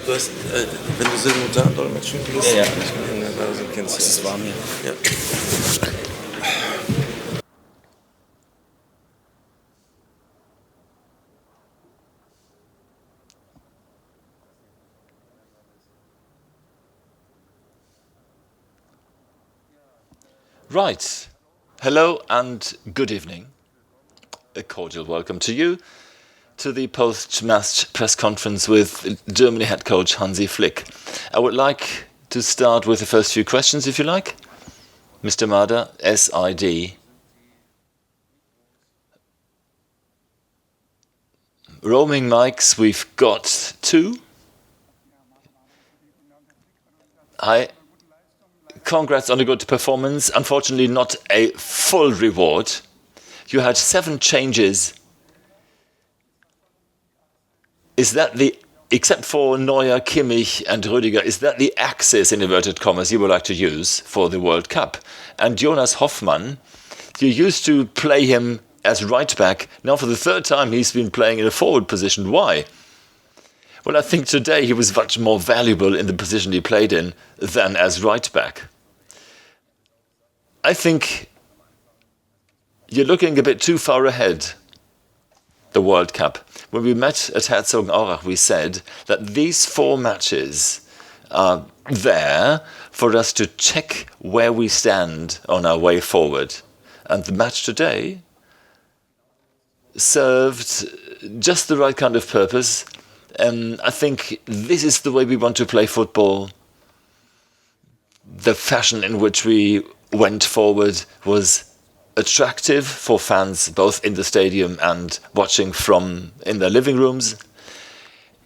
Du hast, wenn du simultan dolmetschen kannst, Ja. Also kennst du Das war mir. Ja. Right. Hello and good evening. A cordial welcome to you to the post-match press conference with Germany head coach Hansi Flick. I would like to start with the first few questions, if you like. Mr. Marder, SID. Roaming mics, we've got 2. Hi. Congrats on a good performance. Unfortunately, not a full reward. You had 7 changes. Is that except for Neuer, Kimmich and Rüdiger, is that the axis, in inverted commas, you would like to use for the World Cup? And Jonas Hoffmann, you used to play him as right back. Now for the 3rd time he's been playing in a forward position. Why? Well, I think today he was much more valuable in the position he played in than as right back. I think you're looking a bit too far ahead, the World Cup. When we met at Herzogenaurach, we said that these 4 matches are there for us to check where we stand on our way forward. And the match today served just the right kind of purpose. I think this is the way we want to play football. The fashion in which we went forward was attractive for fans, both in the stadium and watching from in their living rooms.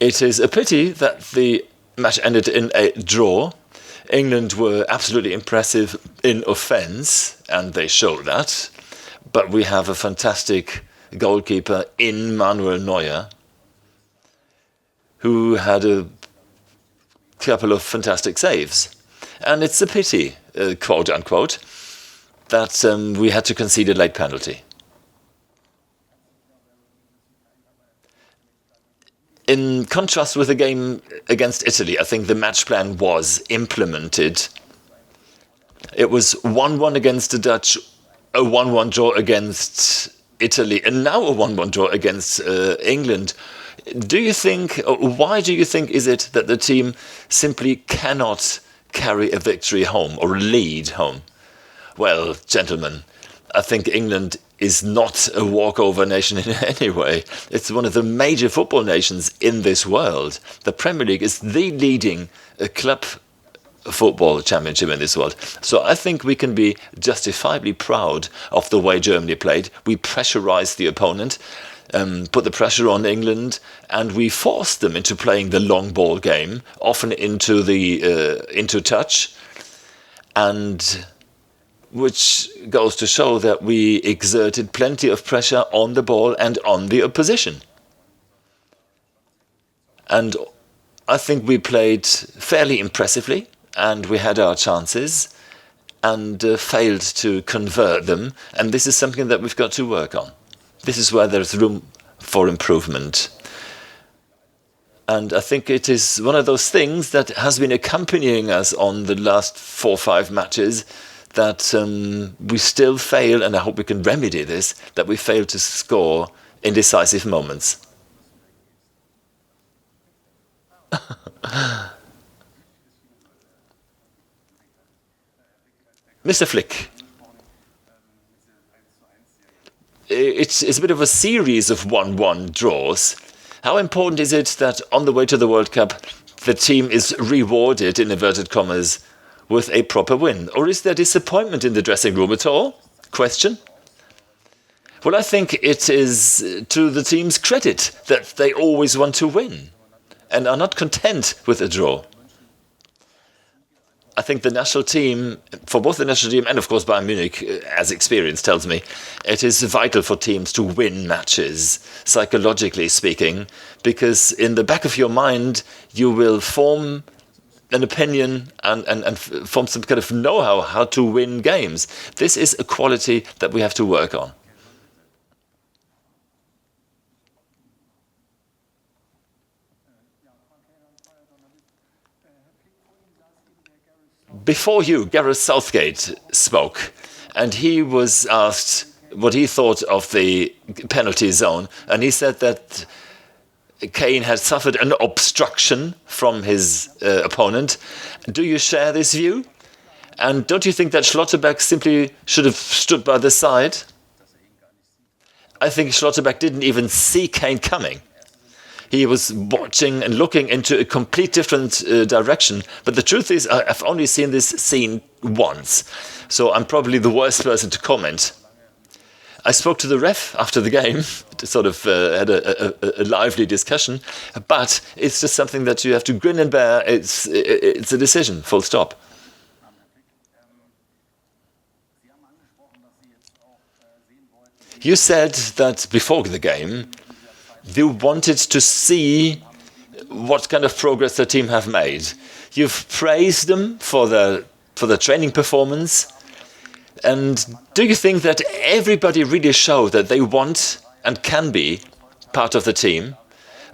It is a pity that the match ended in a draw. England were absolutely impressive in offence, and they showed that. But we have a fantastic goalkeeper in Manuel Neuer, who had a couple of fantastic saves. And it's a pity, quote unquote, that we had to concede a late penalty. In contrast with the game against Italy, I think the match plan was implemented. It was 1-1 against the Dutch, a 1-1 draw against Italy, and now a 1-1 draw against England. Why do you think is it that the team simply cannot carry a victory home or lead home? Well, gentlemen, I think England is not a walkover nation in any way. It's one of the major football nations in this world. The Premier League is the leading club football championship in this world. So I think we can be justifiably proud of the way Germany played. We pressurized the opponent, put the pressure on England, and we forced them into playing the long ball game, often into touch, and which goes to show that we exerted plenty of pressure on the ball and on the opposition. And I think we played fairly impressively, and we had our chances and failed to convert them. And this is something that we've got to work on. This is where there's room for improvement. And I think it is one of those things that has been accompanying us on the last 4 or 5 matches, that we still fail, and I hope we can remedy this, that we fail to score in decisive moments. Mr. Flick, it's a bit of a series of 1-1 draws. How important is it that on the way to the World Cup, the team is rewarded, in inverted commas, with a proper win? Or is there disappointment in the dressing room at all? Question. Well, I think it is to the team's credit that they always want to win and are not content with a draw. I think the national team, for both the national team and of course Bayern Munich, as experience tells me, it is vital for teams to win matches, psychologically speaking, because in the back of your mind you will form an opinion and form some kind of know-how how to win games. This is a quality that we have to work on. before you, Gareth Southgate spoke, and he was asked what he thought of the penalty zone, and he said that Kane had suffered an obstruction from his opponent. Do you share this view? And don't you think that Schlotterbeck simply should have stood by the side? I think Schlotterbeck didn't even see Kane coming. He was watching and looking into a complete different direction. But the truth is, I've only seen this scene once. So I'm probably the worst person to comment. I spoke to the ref after the game, sort of had a lively discussion. But it's just something that you have to grin and bear. It's a decision, full stop. You said that before the game, you wanted to see what kind of progress the team have made. You've praised them for the training performance. And do you think that everybody really showed that they want and can be part of the team?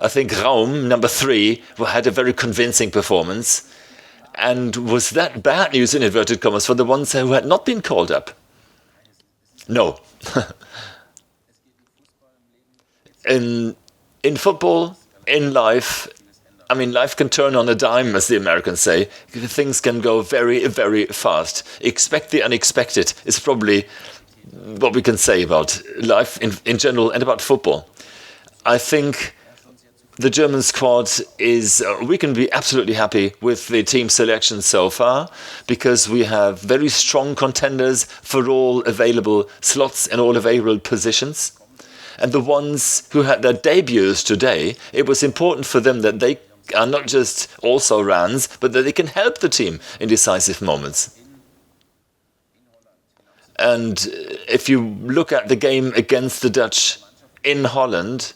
I think Raum, number 3, had a very convincing performance. And was that bad news, in inverted commas, for the ones who had not been called up? No. In football, in life, I mean, life can turn on a dime, as the Americans say. Things can go very, very fast. Expect the unexpected is probably what we can say about life in general and about football. I think the German squad is, we can be absolutely happy with the team selection so far, because we have very strong contenders for all available slots and all available positions. And the ones who had their debuts today, it was important for them that they are not just also runs, but that they can help the team in decisive moments. And if you look at the game against the Dutch in Holland,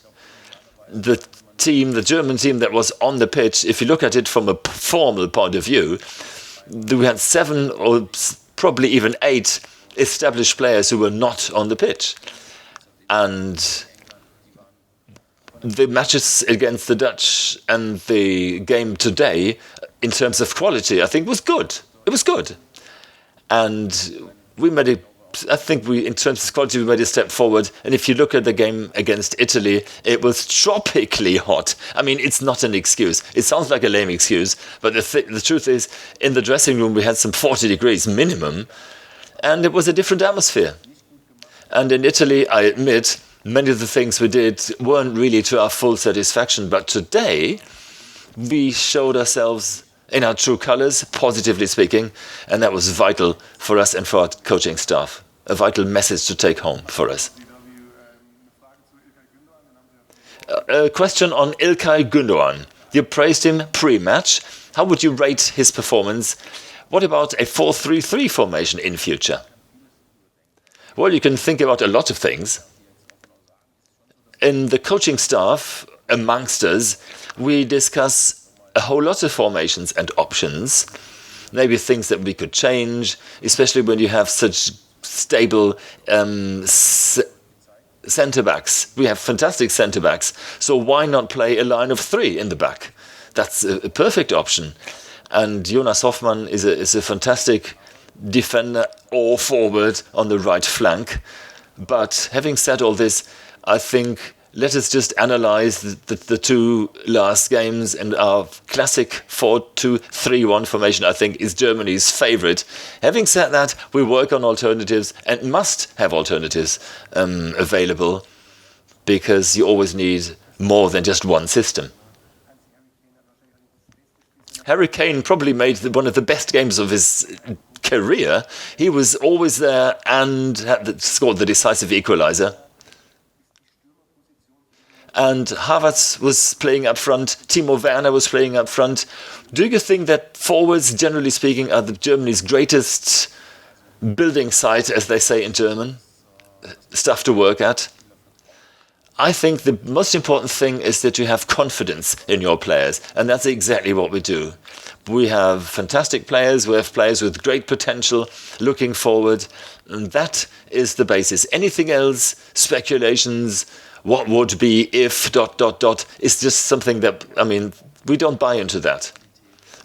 the German team that was on the pitch, if you look at it from a formal point of view, we had 7 or probably even 8 established players who were not on the pitch. And the matches against the Dutch and the game today, in terms of quality, I think was good. It was good. And we made in terms of quality, we made a step forward. And if you look at the game against Italy, it was tropically hot. I mean, it's not an excuse. It sounds like a lame excuse, but the truth is, in the dressing room, we had some 40 degrees minimum, and it was a different atmosphere. And in Italy, I admit, many of the things we did weren't really to our full satisfaction. But today, we showed ourselves in our true colors, positively speaking, and that was vital for us and for our coaching staff. A vital message to take home for us. A question on İlkay Gündoğan. You praised him pre-match. How would you rate his performance? What about a 4-3-3 formation in future? Well, you can think about a lot of things. In the coaching staff, amongst us, we discuss a whole lot of formations and options, maybe things that we could change, especially when you have such stable centre-backs. We have fantastic centre-backs, so why not play a line of 3 in the back? That's a perfect option. And Jonas Hoffmann is a fantastic defender or forward on the right flank. But having said all this, I think let us just analyze the 2 last games, and our classic 4-2-3-1 formation, I think, is Germany's favorite. Having said that, we work on alternatives and must have alternatives available, because you always need more than just one system. Harry Kane probably made one of the best games of his career. He was always there and scored the decisive equalizer. And Havertz was playing up front. Timo Werner was playing up front. Do you think that forwards, generally speaking, are Germany's greatest building site, as they say in German? Stuff to work at? I think the most important thing is that you have confidence in your players, and that's exactly what we do. We have fantastic players, we have players with great potential looking forward, and that is the basis. Anything else, speculations, what would be if ... is just something that, I mean, we don't buy into that.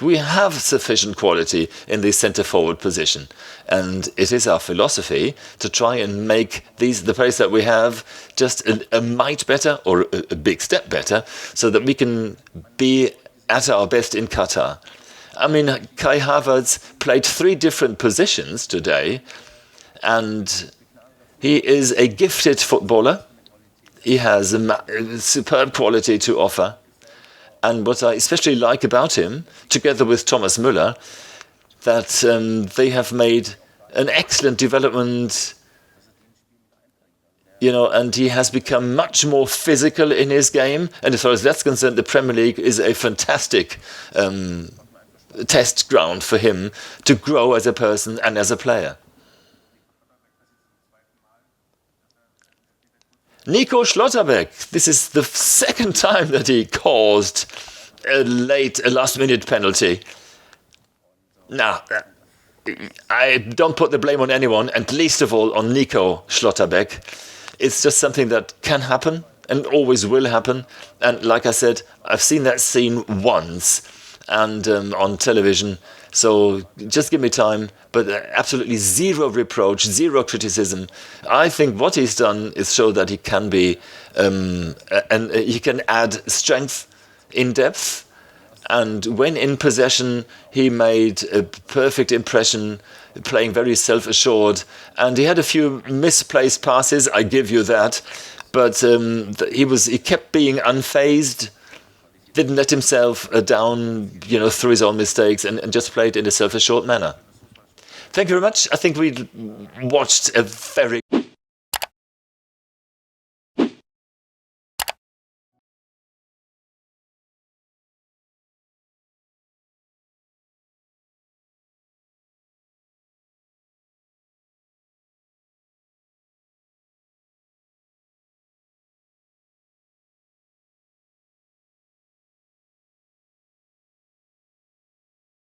We have sufficient quality in the centre-forward position, and it is our philosophy to try and make the players that we have just a mite better or a big step better, so that we can be at our best in Qatar. I mean, Kai Havertz played 3 different positions today, and he is a gifted footballer. He has a superb quality to offer. And what I especially like about him, together with Thomas Müller, that they have made an excellent development, and he has become much more physical in his game. And as far as that's concerned, the Premier League is a fantastic test ground for him to grow as a person and as a player. Nico Schlotterbeck, this is the second time that he caused a last-minute penalty. Now, I don't put the blame on anyone, and least of all on Nico Schlotterbeck. It's just something that can happen and always will happen. And like I said, I've seen that scene once and on television. So just give me time, but absolutely zero reproach, zero criticism. I think what he's done is show that he can be, and he can add strength in depth. And when in possession, he made a perfect impression, playing very self-assured. And he had a few misplaced passes, I give you that. But he kept being unfazed. Didn't let himself down, through his own mistakes, and just played in a self-assured manner. Thank you very much. I think we watched a very